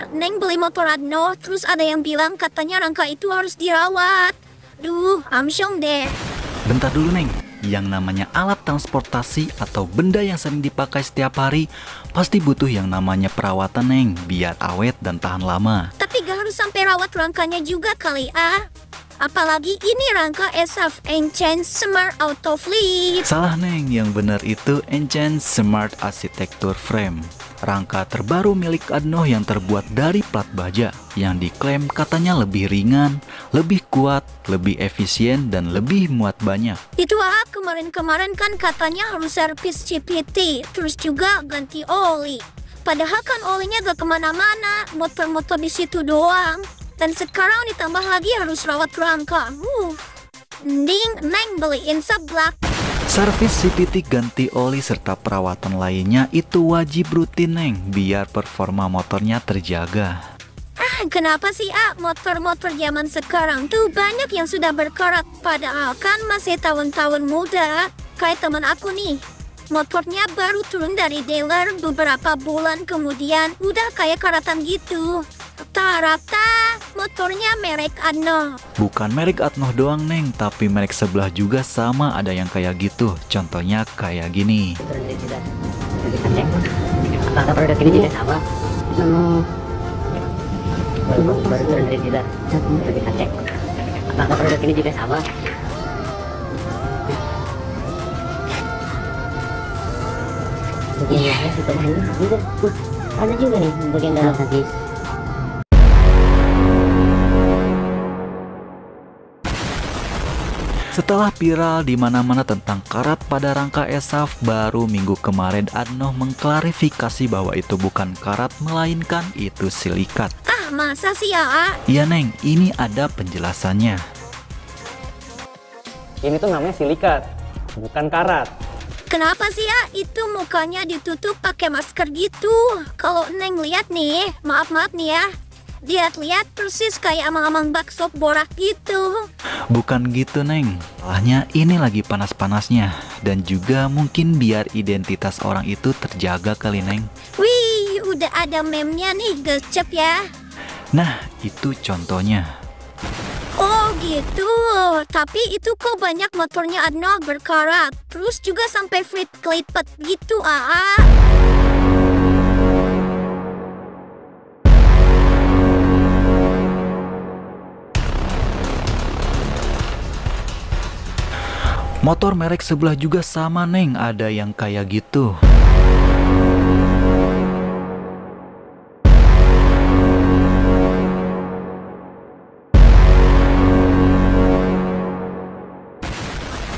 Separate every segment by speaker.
Speaker 1: Neng beli motor Adno, terus ada yang bilang katanya rangka itu harus dirawat. Duh, amsyong deh.
Speaker 2: Bentar dulu Neng, yang namanya alat transportasi atau benda yang sering dipakai setiap hari pasti butuh yang namanya perawatan Neng, biar awet dan tahan lama.
Speaker 1: Tapi gak harus sampai rawat rangkanya juga kali ah. Apalagi ini rangka SF Enchant Smart Auto Flip.
Speaker 2: Salah Neng, yang benar itu Enchant Smart Architecture Frame. Rangka terbaru milik Adno yang terbuat dari plat baja, yang diklaim katanya lebih ringan, lebih kuat, lebih efisien, dan lebih muat banyak.
Speaker 1: Itu kemarin-kemarin kan katanya harus servis CPT, terus juga ganti oli. Padahal kan olinya gak kemana-mana, motor-motor di situ doang. Dan sekarang ditambah lagi harus rawat rangka. Mending Neng beliin seblak.
Speaker 2: Servis CPT, ganti oli, serta perawatan lainnya itu wajib rutin Neng, biar performa motornya terjaga.
Speaker 1: Kenapa sih motor-motor zaman sekarang tuh banyak yang sudah berkarat, padahal kan masih tahun-tahun muda. Kayak teman aku nih, motornya baru turun dari dealer beberapa bulan kemudian udah kayak karatan gitu. Rata-rata motornya merek Adno.
Speaker 2: Bukan merek Adno doang Neng, tapi merek sebelah juga sama ada yang kayak gitu. Contohnya kayak gini.
Speaker 3: Apakah produk ini juga sama? Baru turun dari dealer. Kita cek. Apakah produk ini juga sama? Iya, kita ini juga. Ada juga nih bagian dalam habis.
Speaker 2: Setelah viral di mana-mana tentang karat pada rangka ESAF, baru minggu kemarin Adno mengklarifikasi bahwa itu bukan karat melainkan itu silikat.
Speaker 1: Masa sih ya?
Speaker 2: Iya Neng, ini ada penjelasannya.
Speaker 4: Ini tuh namanya silikat, bukan karat.
Speaker 1: Kenapa sih ya itu mukanya ditutup pakai masker gitu? Kalau Neng lihat nih, maaf nih ya, lihat-lihat persis kayak amang-amang bakso borak gitu.
Speaker 2: Bukan gitu Neng, salahnya ini lagi panas-panasnya. Dan juga mungkin biar identitas orang itu terjaga kali Neng.
Speaker 1: Wih, udah ada meme-nya nih, gercep ya.
Speaker 2: Nah, itu contohnya.
Speaker 1: Oh gitu, tapi itu kok banyak motornya Adno berkarat. Terus juga sampai frit kelipet gitu
Speaker 2: Motor merek sebelah juga sama Neng, ada yang kayak gitu.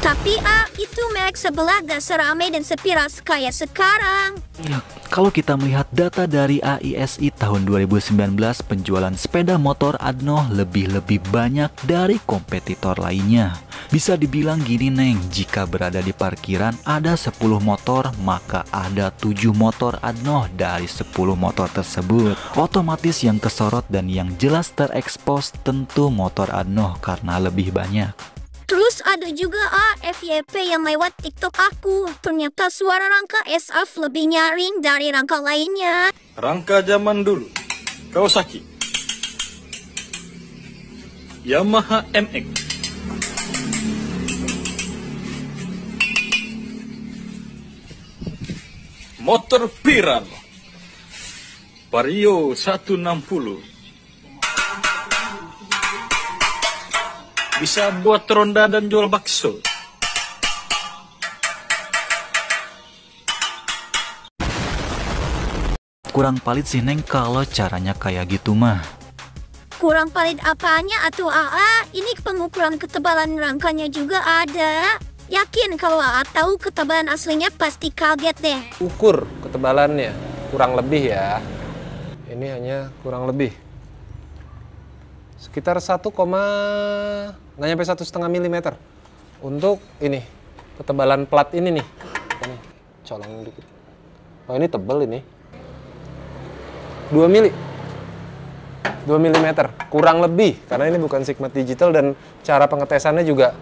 Speaker 1: Tapi itu merek sebelah gak seramai dan sepiras kayak sekarang.
Speaker 2: Ya, kalau kita melihat data dari AISI tahun 2019, penjualan sepeda motor Adno lebih banyak dari kompetitor lainnya. Bisa dibilang gini Neng, jika berada di parkiran ada 10 motor, maka ada 7 motor Adno dari 10 motor tersebut. Otomatis yang kesorot dan yang jelas terekspos tentu motor Adno karena lebih banyak.
Speaker 1: Terus ada juga FYP yang lewat TikTok aku. Ternyata suara rangka ESAF lebih nyaring dari rangka lainnya.
Speaker 5: Rangka zaman dulu, Kawasaki, Yamaha MX, motor viral, Vario 160. Bisa buat ronda dan jual bakso.
Speaker 2: Kurang valid sih Neng kalau caranya kayak gitu mah.
Speaker 1: Kurang valid apanya atuh ini pengukuran ketebalan rangkanya juga ada. Yakin kalau tahu ketebalan aslinya pasti kaget deh.
Speaker 4: Ukur ketebalannya kurang lebih ya. Ini hanya kurang lebih. Sekitar 1, nggak nyampe 1,5 mm untuk ini ketebalan plat ini nih. Ini colong dikit. Oh ini tebel ini. 2 mm kurang lebih karena ini bukan Sigmat digital dan cara pengetesannya juga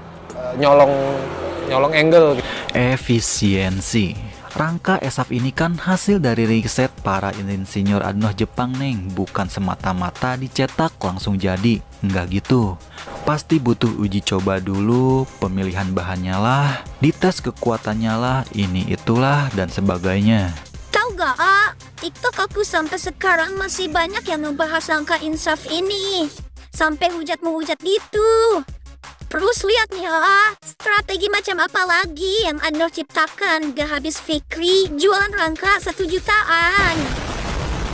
Speaker 4: nyolong angle gitu.
Speaker 2: Efisiensi. Rangka ESAF ini kan hasil dari riset para insinyur Adnoh Jepang neng, bukan semata-mata dicetak langsung jadi, nggak gitu. Pasti butuh uji coba dulu, pemilihan bahannya lah, dites kekuatannya lah, ini itulah dan sebagainya.
Speaker 1: Tahu gak, TikTok aku sampai sekarang masih banyak yang ngebahas angka insaf ini. Sampai hujat-menghujat gitu. Terus lihat nih, strategi macam apa lagi yang Adnoh ciptakan. Gak habis Fikri jualan rangka 1 jutaan.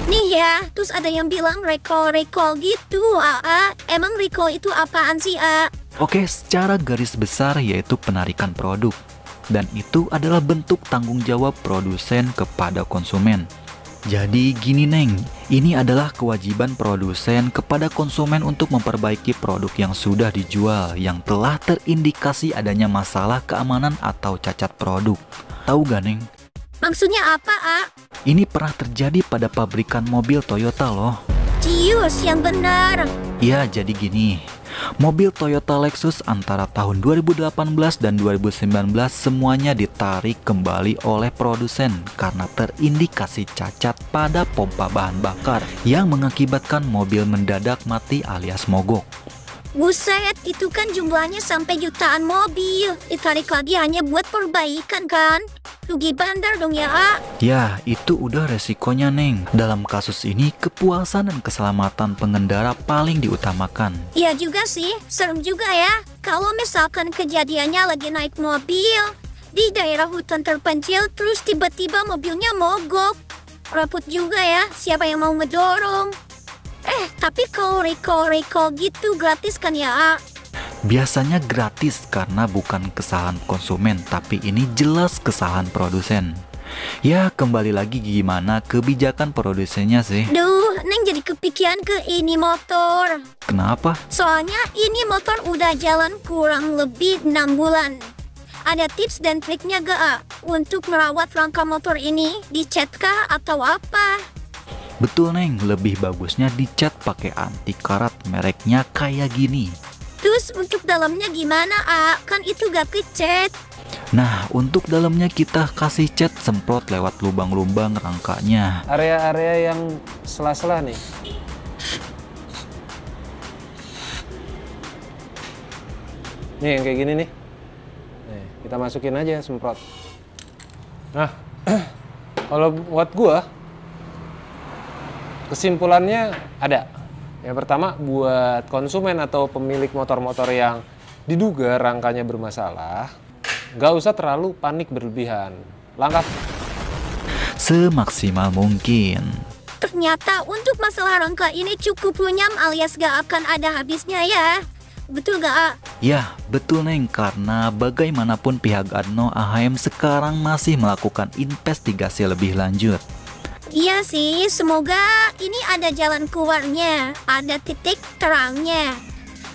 Speaker 1: Nih ya, terus ada yang bilang recall gitu. Emang recall itu apaan sih,
Speaker 2: Oke, secara garis besar yaitu penarikan produk. Dan itu adalah bentuk tanggung jawab produsen kepada konsumen. Jadi gini neng, ini adalah kewajiban produsen kepada konsumen untuk memperbaiki produk yang sudah dijual yang telah terindikasi adanya masalah keamanan atau cacat produk. Tahu gak neng?
Speaker 1: Maksudnya apa,
Speaker 2: Ini pernah terjadi pada pabrikan mobil Toyota loh.
Speaker 1: Cius, yang benar.
Speaker 2: Ya, jadi gini. Mobil Toyota Lexus antara tahun 2018 dan 2019 semuanya ditarik kembali oleh produsen karena terindikasi cacat pada pompa bahan bakar yang mengakibatkan mobil mendadak mati alias mogok.
Speaker 1: Buset, itu kan jumlahnya sampai jutaan mobil. Ditarik lagi hanya buat perbaikan kan? Rugi bandar dong ya,
Speaker 2: Ya, itu udah resikonya neng. Dalam kasus ini, kepuasan dan keselamatan pengendara paling diutamakan.
Speaker 1: Iya juga sih, serem juga ya. Kalau misalkan kejadiannya lagi naik mobil di daerah hutan terpencil, terus tiba-tiba mobilnya mogok. Repot juga ya, siapa yang mau ngedorong? Tapi kalau recall gitu gratis kan ya,
Speaker 2: Biasanya gratis karena bukan kesalahan konsumen, tapi ini jelas kesalahan produsen. Ya, kembali lagi gimana kebijakan produsennya sih.
Speaker 1: Duh, Neng jadi kepikiran ke ini motor.
Speaker 2: Kenapa?
Speaker 1: Soalnya ini motor udah jalan kurang lebih 6 bulan. Ada tips dan triknya gak untuk merawat rangka motor ini? Dicat kah atau apa?
Speaker 2: Betul neng, lebih bagusnya dicat pakai anti karat, mereknya kayak gini.
Speaker 1: Terus untuk dalamnya gimana, Kan itu gak kecat.
Speaker 2: Nah, untuk dalamnya kita kasih cat semprot lewat lubang-lubang rangkanya.
Speaker 4: Area-area yang sela-sela nih. Nih yang kayak gini nih. Nih, kita masukin aja semprot. Nah, kalau buat gua kesimpulannya ada. Yang pertama, buat konsumen atau pemilik motor-motor yang diduga rangkanya bermasalah, nggak usah terlalu panik berlebihan. Langkah
Speaker 2: Semaksimal mungkin.
Speaker 1: Ternyata untuk masalah rangka ini cukup runyam alias gak akan ada habisnya ya. Betul gak?
Speaker 2: Ya, betul neng, karena bagaimanapun pihak Adnoh AHM sekarang masih melakukan investigasi lebih lanjut.
Speaker 1: Iya sih, semoga ini ada jalan keluarnya, ada titik terangnya.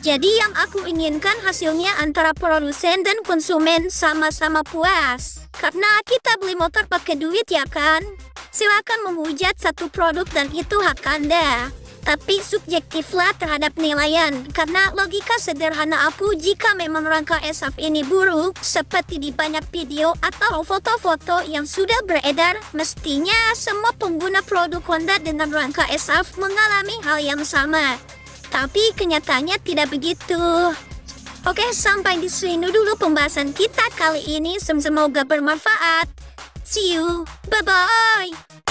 Speaker 1: Jadi yang aku inginkan hasilnya antara produsen dan konsumen sama-sama puas. Karena kita beli motor pakai duit ya kan? Silakan menghujat satu produk dan itu hak Anda. Tapi subjektiflah terhadap penilaian. Karena logika sederhana aku, jika memang rangka ESAF ini buruk, seperti di banyak video atau foto-foto yang sudah beredar, mestinya semua pengguna produk Honda dengan rangka ESAF mengalami hal yang sama. Tapi kenyataannya tidak begitu. Oke, sampai di sini dulu pembahasan kita kali ini. Semoga bermanfaat. See you. Bye-bye.